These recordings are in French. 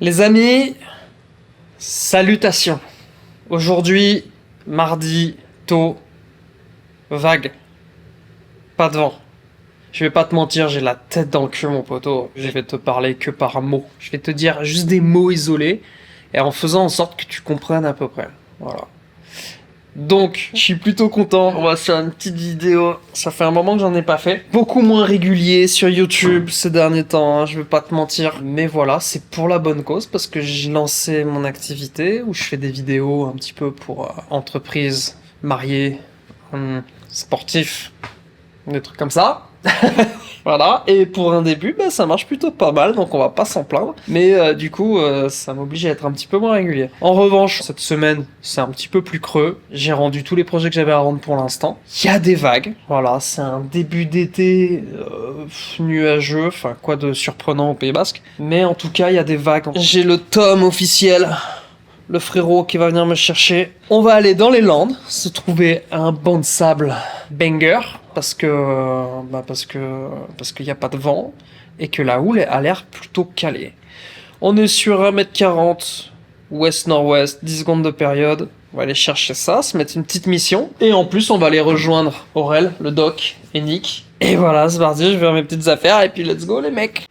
Les amis, salutations. Aujourd'hui, mardi, tôt, vague, pas de vent. Je vais pas te mentir, j'ai la tête dans le cul, mon poteau. Je vais te parler que par mots. Je vais te dire juste des mots isolés et en faisant en sorte que tu comprennes à peu près. Voilà. Donc, je suis plutôt content. On va faire une petite vidéo. Ça fait un moment que j'en ai pas fait. Beaucoup moins régulier sur YouTube ces derniers temps, hein, je vais pas te mentir. Mais voilà, c'est pour la bonne cause parce que j'ai lancé mon activité où je fais des vidéos un petit peu pour entreprises, mariés, sportifs, des trucs comme ça. Voilà, et pour un début, bah, ça marche plutôt pas mal, donc on va pas s'en plaindre. Mais du coup, ça m'oblige à être un petit peu moins régulier. En revanche, cette semaine, c'est un petit peu plus creux. J'ai rendu tous les projets que j'avais à rendre pour l'instant. Il y a des vagues, voilà, c'est un début d'été nuageux, enfin quoi de surprenant au Pays Basque. Mais en tout cas, il y a des vagues. J'ai le tome officiel. Le frérot qui va venir me chercher. On va aller dans les Landes, se trouver un banc de sable banger, parce qu'il y a pas de vent, et que la houle a l'air plutôt calée. On est sur 1m40, ouest-nord-ouest, 10 secondes de période. On va aller chercher ça, se mettre une petite mission. Et en plus, on va aller rejoindre Aurel, le doc, et Nick. Et voilà, c'est parti, je vais faire mes petites affaires, et puis let's go les mecs.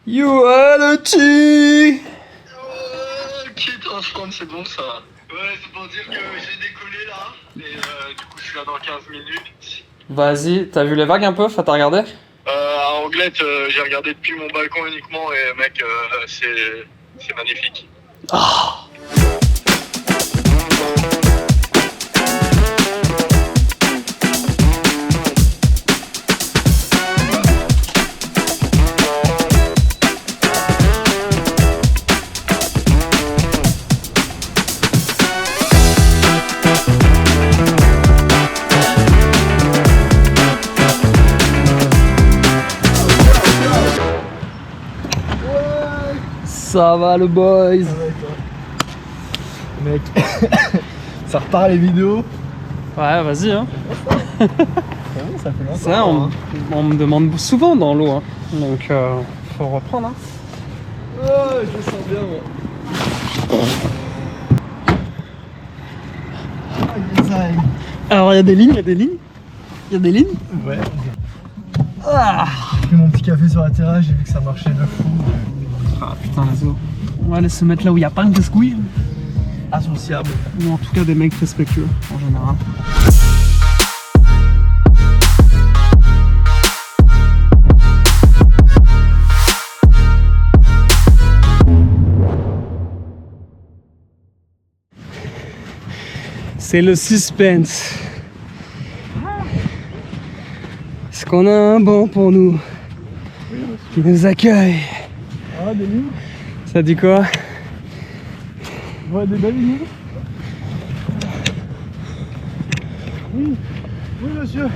You are the tea. Quitte en front, c'est bon ça. Ouais, c'est pour dire que j'ai décollé là. Et du coup, je suis là dans 15 minutes. Vas-y, t'as vu les vagues un peu? T'as regardé? À Anglette, j'ai regardé depuis mon balcon uniquement et mec, c'est magnifique. Oh. Ça va le boys? Mec, ça repart les vidéos. Ouais, vas-y hein. Ça fait longtemps. Ça, on me demande souvent dans l'eau, hein. Donc faut reprendre. Hein. Oh, je le sens bien moi. Alors il y a des lignes, Ouais. Ah, j'ai pris mon petit café sur la terrasse, j'ai vu que ça marchait de fou. Ah putain, let's go. On va aller se mettre là où il n'y a pas de casse-couilles. Associable. Ou en tout cas des mecs respectueux en général. C'est le suspense. Est-ce qu'on a un banc pour nous qui nous accueille? Ah, des lignes. Ça dit quoi? Ouais, des belles lignes. Oui, oui monsieur.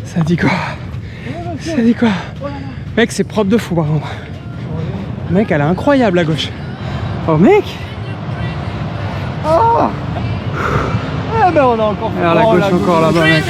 Ça dit quoi? Oui, monsieur. Ça dit quoi? Oh là là. Mec, c'est propre de fou par contre. Mec, elle est incroyable à gauche. Oh mec! Oh. Eh ben on a encore fait. Alors la gauche encore là-bas mec.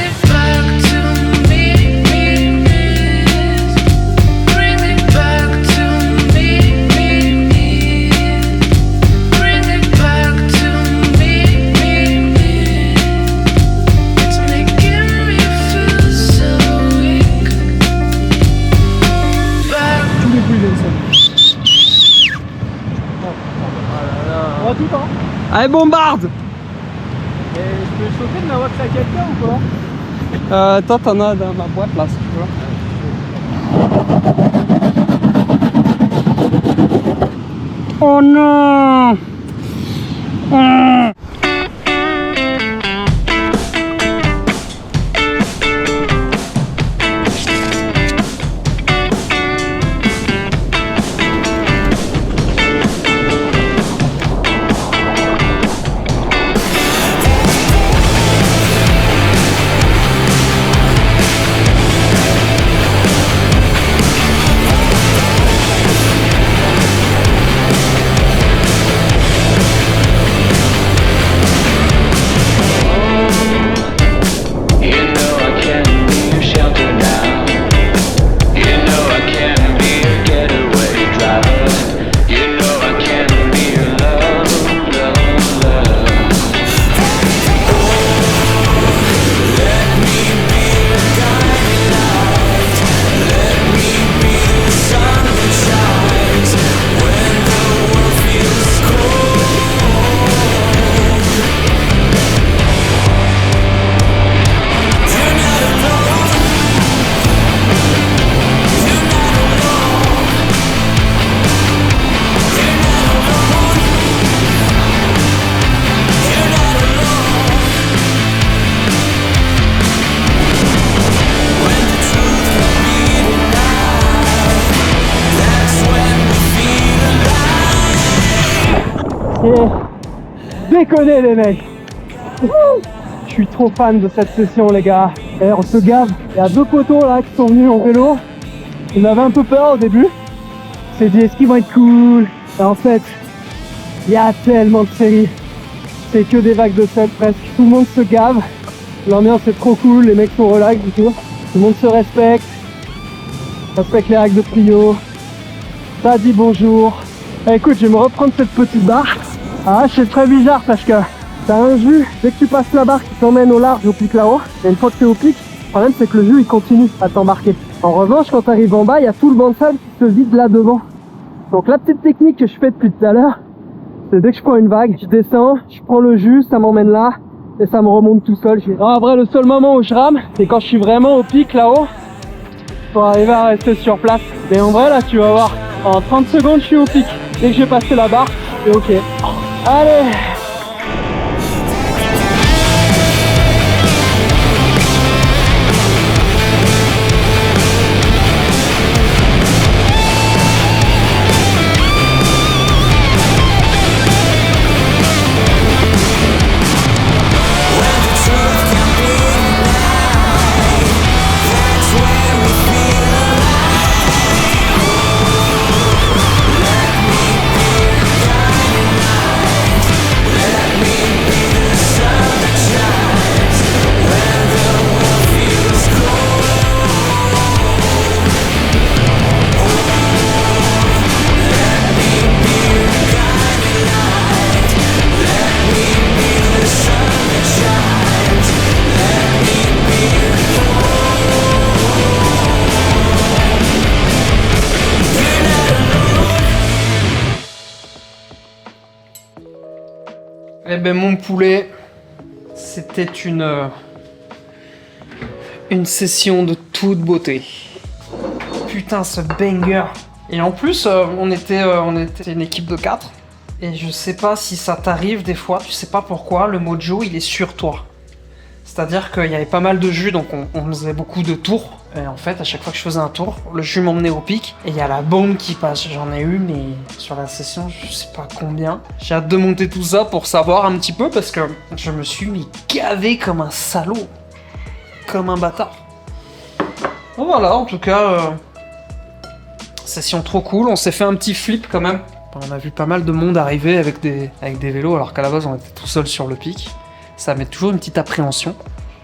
On va tout hein. Allez bombarde! Et je peux chauffer de ma boîte à quelqu'un ou pas? Toi t'en as dans ma boîte là si tu veux. Oh non! Et déconner les mecs. Je suis trop fan de cette session les gars. Et on se gave. Il y a 2 poteaux là qui sont venus en vélo. Ils m'avaient un peu peur au début. Je me suis dit est-ce qu'ils vont être cool. Et en fait, il y a tellement de séries. C'est que des vagues de sel presque. Tout le monde se gave. L'ambiance est trop cool, les mecs sont relax du tout. Tout le monde se respecte les règles de trio. Ça dit bonjour. Écoute, je vais me reprendre cette petite barre. Ah, c'est très bizarre parce que t'as un jus, dès que tu passes la barre qui t'emmène au large au pic là-haut, et une fois que t'es au pic, le problème c'est que le jus il continue à t'embarquer. En revanche, quand t'arrives en bas, il y a tout le banc de sable qui se vide là devant. Donc la petite technique que je fais depuis tout à l'heure, c'est dès que je prends une vague, je descends, je prends le jus, ça m'emmène là, et ça me remonte tout seul. En vrai, le seul moment où je rame, c'est quand je suis vraiment au pic là-haut, pour arriver à rester sur place. Mais en vrai, là, tu vas voir, en 30 secondes, je suis au pic. Dès que j'ai passé la barre, c'est ok. Allez! Eh ben mon poulet, c'était une session de toute beauté. Putain ce banger. Et en plus on était une équipe de 4. Et je sais pas si ça t'arrive des fois, tu sais pas pourquoi, le mojo il est sur toi. C'est-à-dire qu'il y avait pas mal de jus, donc on faisait beaucoup de tours. Et en fait, à chaque fois que je faisais un tour, le jus m'emmenait au pic. Et il y a la bombe qui passe. J'en ai eu, mais sur la session, je sais pas combien. J'ai hâte de monter tout ça pour savoir un petit peu, parce que je me suis mis gavé comme un salaud. Comme un bâtard. Bon voilà, en tout cas, session trop cool. On s'est fait un petit flip quand même. On a vu pas mal de monde arriver avec des vélos, alors qu'à la base, on était tout seul sur le pic. Ça met toujours une petite appréhension.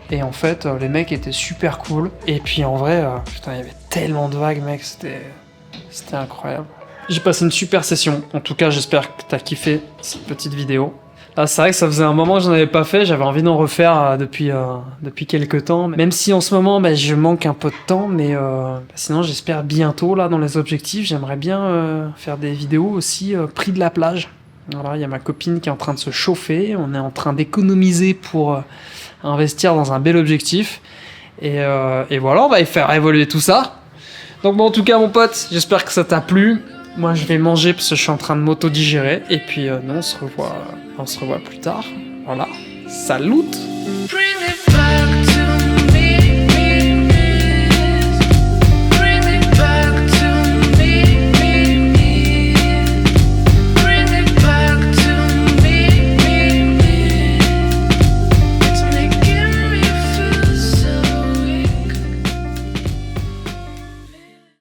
Et en fait, les mecs étaient super cool. Et puis en vrai, putain, il y avait tellement de vagues, mec, c'était incroyable. J'ai passé une super session. En tout cas, j'espère que t'as kiffé cette petite vidéo. Ah, c'est vrai que ça faisait un moment que j'en avais pas fait. J'avais envie d'en refaire depuis quelques temps. Même si en ce moment, je manque un peu de temps. Mais sinon, j'espère bientôt, là, dans les objectifs, j'aimerais bien faire des vidéos aussi prix de la plage. Voilà, il y a ma copine qui est en train de se chauffer. On est en train d'économiser pour investir dans un bel objectif. Et voilà, on va y faire évoluer tout ça. Donc bon, en tout cas, mon pote, j'espère que ça t'a plu. Moi, je vais manger parce que je suis en train de m'auto-digérer. Et puis, nous, on se revoit plus tard. Voilà. Salut!